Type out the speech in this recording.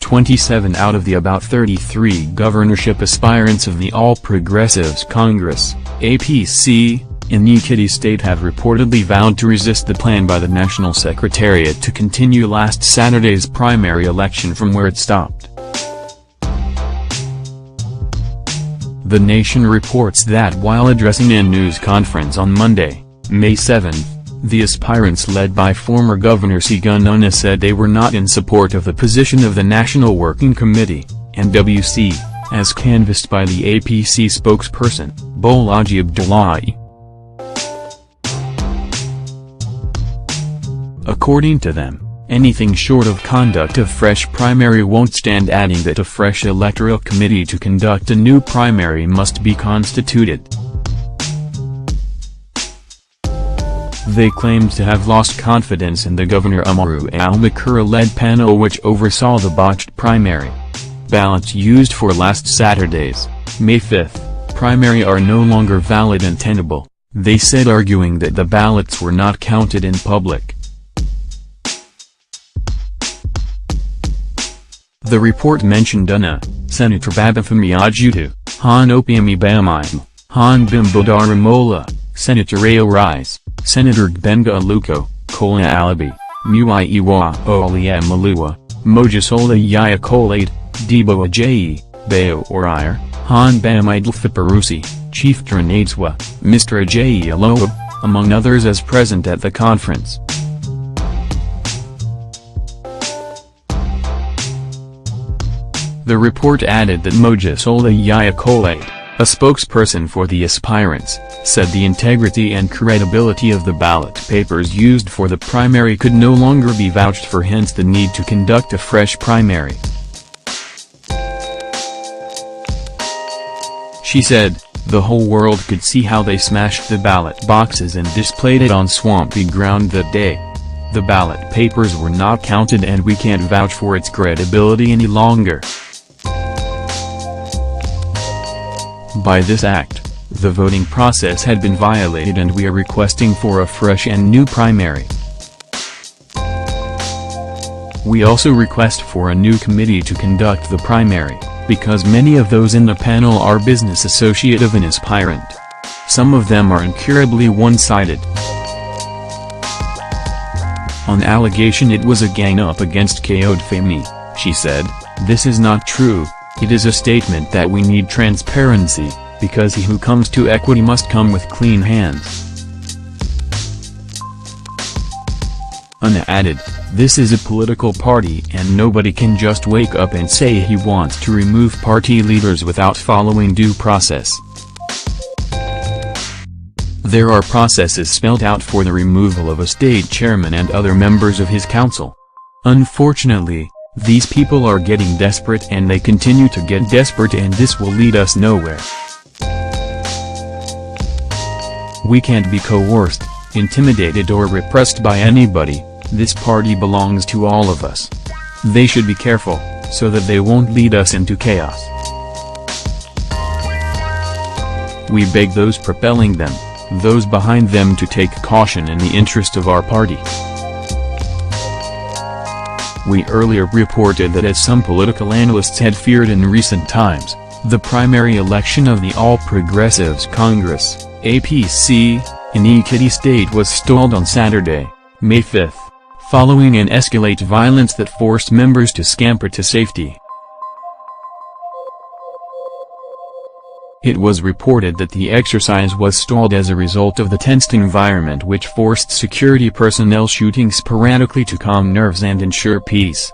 27 out of the about 33 governorship aspirants of the All Progressives Congress, APC, in Ekiti state have reportedly vowed to resist the plan by the National Secretariat to continue last Saturday's primary election from where it stopped. The Nation reports that while addressing a news conference on Monday, May 7, the aspirants led by former Governor Sigununa said they were not in support of the position of the National Working Committee, NWC, as canvassed by the APC spokesperson, Bolaji Abdullahi. According to them, anything short of conduct of fresh primary won't stand, adding that a fresh electoral committee to conduct a new primary must be constituted. They claimed to have lost confidence in the Governor Umaru al-Makura-led panel which oversaw the botched primary. Ballots used for last Saturday's, May 5, primary are no longer valid and tenable, they said, arguing that the ballots were not counted in public. The report mentioned Una, Senator Babafemi Ajutu, Han Opiami Bamai, Han Bimbodaramola, Senator Ayo Rise, Senator Gbenga Aluko, Kola Alabi, Muiwa Olia Malua, Mojasola Yayakolade, Debo Ajayi, Bayo Orire, Han Bamidl Fiparusi, Chief Trinadeswa, Mr. Ajayi Aloab, among others as present at the conference. The report added that Mojasola Yayakolade, a spokesperson for the aspirants, said the integrity and credibility of the ballot papers used for the primary could no longer be vouched for, hence the need to conduct a fresh primary. She said, the whole world could see how they smashed the ballot boxes and displayed it on swampy ground that day. The ballot papers were not counted and we can't vouch for its credibility any longer. By this act, the voting process had been violated and we are requesting for a fresh and new primary. We also request for a new committee to conduct the primary, because many of those in the panel are business associate of an aspirant. Some of them are incurably one-sided. On allegation it was a gang-up against Femi, she said, this is not true. It is a statement that we need transparency, because he who comes to equity must come with clean hands. Una added, this is a political party and nobody can just wake up and say he wants to remove party leaders without following due process. There are processes spelled out for the removal of a state chairman and other members of his council. Unfortunately, these people are getting desperate and they continue to get desperate, and this will lead us nowhere. We can't be coerced, intimidated or repressed by anybody. This party belongs to all of us. They should be careful, so that they won't lead us into chaos. We beg those propelling them, those behind them, to take caution in the interest of our party. We earlier reported that, as some political analysts had feared in recent times, the primary election of the All Progressives Congress, APC, in Ekiti state was stalled on Saturday, May 5, following an escalate violence that forced members to scamper to safety. It was reported that the exercise was stalled as a result of the tensed environment which forced security personnel shooting sporadically to calm nerves and ensure peace.